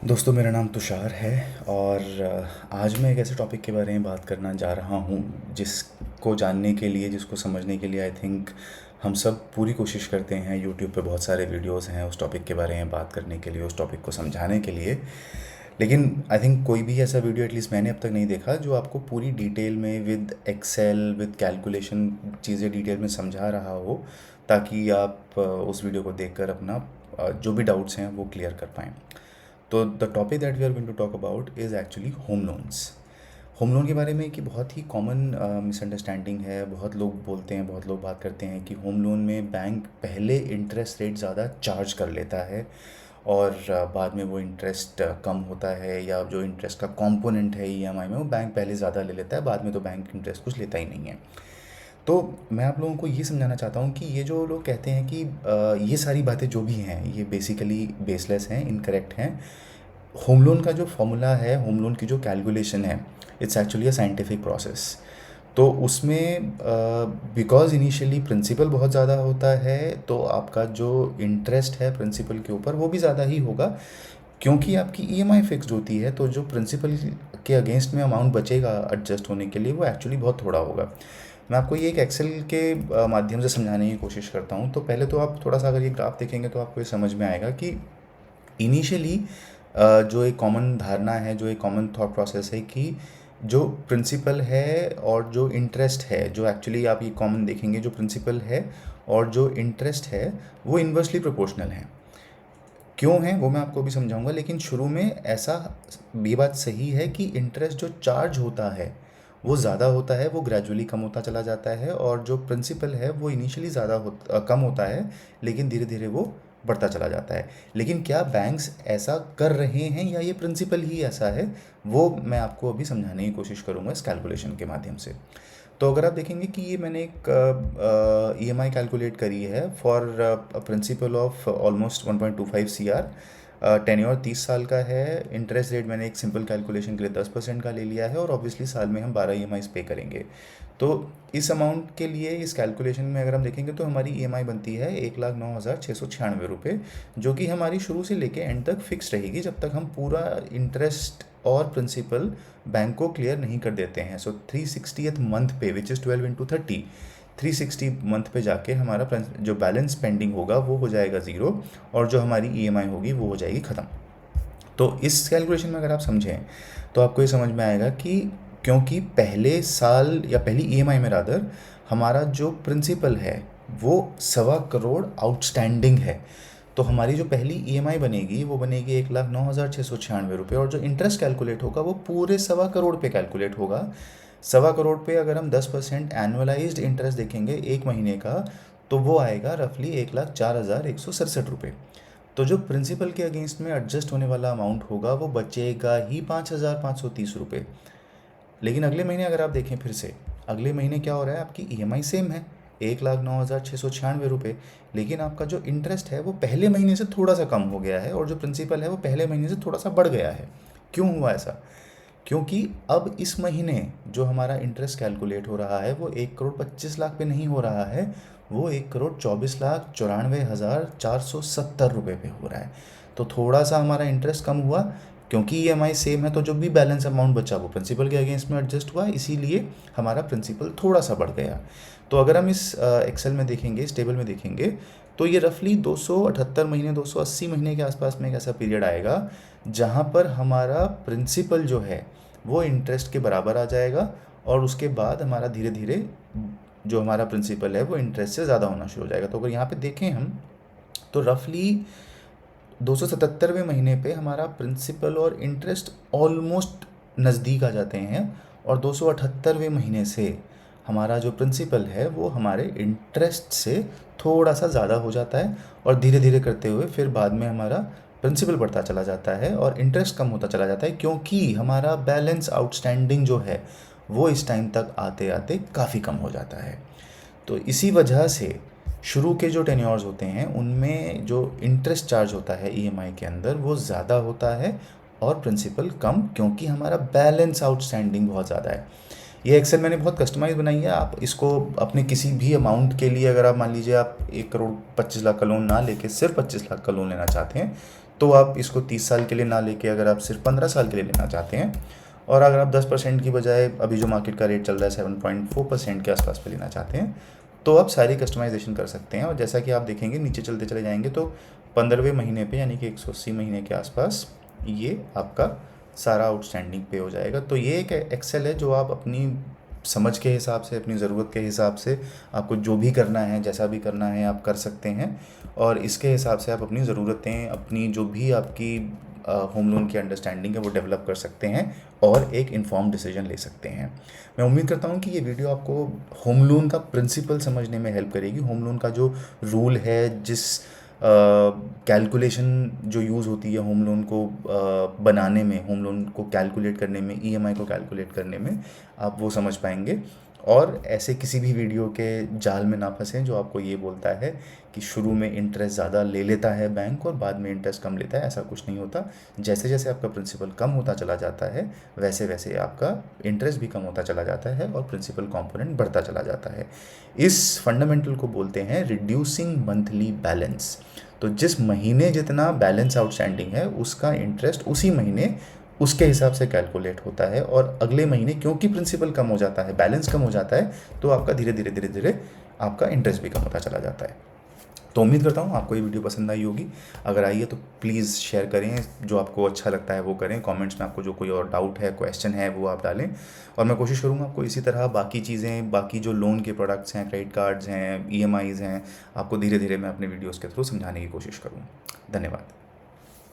दोस्तों, मेरा नाम तुषार है और आज मैं एक ऐसे टॉपिक के बारे में बात करना जा रहा हूँ जिसको जानने के लिए, जिसको समझने के लिए आई थिंक हम सब पूरी कोशिश करते हैं। यूट्यूब पे बहुत सारे वीडियोस हैं उस टॉपिक के बारे में बात करने के लिए, उस टॉपिक को समझाने के लिए। लेकिन आई थिंक कोई भी ऐसा वीडियो एटलीस्ट मैंने अब तक नहीं देखा जो आपको पूरी डिटेल में विद एक्सेल विद कैलकुलेशन चीज़ें डिटेल में समझा रहा हो, ताकि आप उस वीडियो को देखकर अपना जो भी डाउट्स हैं वो क्लियर कर पाएँ। तो the topic that we are going to talk about is actually home loans. Home loan के बारे में कि बहुत ही कॉमन मिसअंडरस्टैंडिंग है। बहुत लोग बोलते हैं, बहुत लोग बात करते हैं कि होम लोन में बैंक पहले इंटरेस्ट रेट ज़्यादा चार्ज कर लेता है और बाद में वो इंटरेस्ट कम होता है, या जो इंटरेस्ट का कंपोनेंट है ईएमआई में वो बैंक पहले ज़्यादा ले लेता है, बाद में तो बैंक इंटरेस्ट कुछ लेता ही नहीं है। तो मैं आप लोगों को ये समझाना चाहता हूँ कि ये जो लोग कहते हैं कि ये सारी बातें जो भी हैं ये बेसिकली बेसलेस हैं, इनकरेक्ट हैं। होम लोन का जो फॉर्मूला है, होम लोन की जो कैलकुलेशन है, it's actually a scientific process. तो उसमें बिकॉज़ इनिशियली प्रिंसिपल बहुत ज़्यादा होता है, तो आपका जो इंटरेस्ट है प्रिंसिपल के ऊपर वो भी ज़्यादा ही होगा, क्योंकि आपकी ईएमआई फिक्स्ड होती है। तो जो प्रिंसिपल के अगेंस्ट में अमाउंट बचेगा एडजस्ट होने के लिए वो एक्चुअली बहुत थोड़ा होगा। मैं आपको ये एक एक्सेल के माध्यम से समझाने की कोशिश करता हूँ। तो पहले तो आप थोड़ा सा अगर ये ग्राफ देखेंगे तो आपको ये समझ में आएगा कि इनिशियली जो एक कॉमन धारणा है, जो एक कॉमन थॉट प्रोसेस है कि जो प्रिंसिपल है और जो इंटरेस्ट है, जो एक्चुअली आप ये कॉमन देखेंगे, जो प्रिंसिपल है और जो इंटरेस्ट है वो इन्वर्सली प्रोपोर्शनल हैं। क्यों है वो मैं आपको भी समझाऊंगा, लेकिन शुरू में ऐसा ये बात सही है कि इंटरेस्ट जो चार्ज होता है वो ज़्यादा होता है, वो ग्रेजुअली कम होता चला जाता है, और जो प्रिंसिपल है वो इनिशियली कम होता है, लेकिन धीरे धीरे वो बढ़ता चला जाता है। लेकिन क्या बैंक्स ऐसा कर रहे हैं या ये प्रिंसिपल ही ऐसा है, वो मैं आपको अभी समझाने की कोशिश करूँगा इस कैलकुलेशन के माध्यम से। तो अगर आप देखेंगे कि ये मैंने एक ईएमआई कैलकुलेट करी है for principle of almost 1.25 CR, tenure 30 साल का है। इंटरेस्ट रेट मैंने एक सिंपल कैलकुलेशन के लिए 10% का ले लिया है, और ऑब्वियसली साल में हम 12 ईएमआईज पे करेंगे। तो इस अमाउंट के लिए इस कैलकुलेशन में अगर हम देखेंगे तो हमारी ईएमआई बनती है 1,09,696 रुपये, जो कि हमारी शुरू से लेके एंड तक फिक्स रहेगी जब तक हम पूरा इंटरेस्ट और प्रिंसिपल बैंक को क्लियर नहीं कर देते हैं। सो 360th मंथ पे, विच इज़ 12 × 30, 360 मंथ पे जाके हमारा जो बैलेंस पेंडिंग होगा वो हो जाएगा ज़ीरो, और जो हमारी ईएमआई होगी वो हो जाएगी ख़त्म। तो इस कैलकुलेशन में अगर आप समझें तो आपको ये समझ में आएगा कि क्योंकि पहले साल या पहली ईएमआई में रादर हमारा जो प्रिंसिपल है वो 1.25 करोड़ आउटस्टैंडिंग है, तो हमारी जो पहली ईएमआई बनेगी वो बनेगी 1,09,696 रुपये, और जो इंटरेस्ट कैलकुलेट होगा वो पूरे 1.25 करोड़ पे कैलकुलेट होगा। 1.25 करोड़ पे अगर हम 10% एनुअलाइज्ड इंटरेस्ट देखेंगे एक महीने का, तो वो आएगा रफली 1,04,167 रुपये। तो जो प्रिंसिपल के अगेंस्ट में एडजस्ट होने वाला अमाउंट होगा वो बचेगा ही 5,530 रुपये। लेकिन अगले महीने अगर आप देखें फिर से, अगले महीने क्या हो रहा है, आपकी ईएमआई सेम है 1,09,696 रुपये, लेकिन आपका जो इंटरेस्ट है वो पहले महीने से थोड़ा सा कम हो गया है, और जो प्रिंसिपल है वो पहले महीने से थोड़ा सा बढ़ गया है। क्यों हुआ ऐसा? क्योंकि अब इस महीने जो हमारा इंटरेस्ट कैलकुलेट हो रहा है वो 1,25,00,000 पे नहीं हो रहा है, वो 1,24,94,470 रुपये पे हो रहा है। तो थोड़ा सा हमारा इंटरेस्ट कम हुआ, क्योंकि ईएमआई सेम है, तो जो भी बैलेंस अमाउंट बचा वो प्रिंसिपल के अगेंस्ट में एडजस्ट हुआ, इसीलिए हमारा प्रिंसिपल थोड़ा सा बढ़ गया। तो अगर हम इस एक्सेल में देखेंगे, इस टेबल में देखेंगे, तो ये रफली 278 महीने, 280 महीने के आसपास में एक ऐसा पीरियड आएगा जहाँ पर हमारा प्रिंसिपल जो है वो इंटरेस्ट के बराबर आ जाएगा, और उसके बाद हमारा धीरे धीरे जो हमारा प्रिंसिपल है वो इंटरेस्ट से ज़्यादा होना शुरू हो जाएगा। तो अगर यहाँ पे देखें हम, तो रफली 277वें महीने पे हमारा प्रिंसिपल और इंटरेस्ट ऑलमोस्ट नज़दीक आ जाते हैं, और 278वें महीने से हमारा जो प्रिंसिपल है वो हमारे इंटरेस्ट से थोड़ा सा ज़्यादा हो जाता है, और धीरे धीरे करते हुए फिर बाद में हमारा प्रिंसिपल बढ़ता चला जाता है और इंटरेस्ट कम होता चला जाता है, क्योंकि हमारा बैलेंस आउटस्टैंडिंग जो है वो इस टाइम तक आते आते काफ़ी कम हो जाता है। तो इसी वजह से शुरू के जो टेन्योर्स होते हैं उनमें जो इंटरेस्ट चार्ज होता है ईएमआई के अंदर वो ज़्यादा होता है, और प्रिंसिपल कम, क्योंकि हमारा बैलेंस आउटस्टैंडिंग बहुत ज़्यादा है। ये एक्सेल मैंने बहुत कस्टमाइज़ बनाई है। आप इसको अपने किसी भी अमाउंट के लिए, अगर आप मान लीजिए आप 1,25,00,000 का लोन ना लेके सिर्फ 25 लाख का लोन लेना चाहते हैं, तो आप इसको 30 साल के लिए ना लेके अगर आप सिर्फ 15 साल के लिए लेना चाहते हैं, और अगर आप 10% की बजाय अभी जो मार्केट का रेट चल रहा है 7.4% के आसपास पे लेना चाहते हैं, तो आप सारी कस्टमाइजेशन कर सकते हैं। और जैसा कि आप देखेंगे नीचे चलते चले जाएंगे तो 15वें महीने पे यानी कि 180 महीने के आसपास ये आपका सारा आउटस्टैंडिंग पे हो जाएगा। तो ये एक एक्सेल है जो आप अपनी समझ के हिसाब से, अपनी ज़रूरत के हिसाब से, आपको जो भी करना है, जैसा भी करना है आप कर सकते हैं। और इसके हिसाब से आप अपनी ज़रूरतें, अपनी जो भी आपकी होम लोन की अंडरस्टैंडिंग है वो डेवलप कर सकते हैं और एक इन्फॉर्म डिसीजन ले सकते हैं। मैं उम्मीद करता हूँ कि ये वीडियो आपको होम लोन का प्रिंसिपल समझने में हेल्प करेगी। होम लोन का जो रूल है, जिस कैलकुलेशन जो यूज़ होती है होम लोन को बनाने में, होम लोन को कैलकुलेट करने में, ईएमआई को कैलकुलेट करने में, आप वो समझ पाएंगे। और ऐसे किसी भी वीडियो के जाल में ना फंसें जो आपको ये बोलता है कि शुरू में इंटरेस्ट ज़्यादा ले लेता है बैंक और बाद में इंटरेस्ट कम लेता है। ऐसा कुछ नहीं होता। जैसे जैसे आपका प्रिंसिपल कम होता चला जाता है वैसे वैसे आपका इंटरेस्ट भी कम होता चला जाता है और प्रिंसिपल कंपोनेंट बढ़ता चला जाता है। इस फंडामेंटल को बोलते हैं रिड्यूसिंग मंथली बैलेंस। तो जिस महीने जितना बैलेंस आउटस्टैंडिंग है उसका इंटरेस्ट उसी महीने उसके हिसाब से कैलकुलेट होता है, और अगले महीने क्योंकि प्रिंसिपल कम हो जाता है, बैलेंस कम हो जाता है, तो आपका धीरे धीरे धीरे धीरे आपका इंटरेस्ट भी कम होता चला जाता है। तो उम्मीद करता हूँ आपको ये वीडियो पसंद आई होगी। अगर आई है तो प्लीज़ शेयर करें, जो आपको अच्छा लगता है वो करें। कमेंट्स में आपको जो कोई और डाउट है, क्वेश्चन है, वो आप डालें, और मैं कोशिश करूँगा आपको इसी तरह बाकी चीज़ें, बाकी जो लोन के प्रोडक्ट्स हैं, क्रेडिट कार्ड्स हैं, ईएमआईज़ हैं, आपको धीरे धीरे मैं अपने वीडियोज़ के थ्रू समझाने की कोशिश करूँ। धन्यवाद।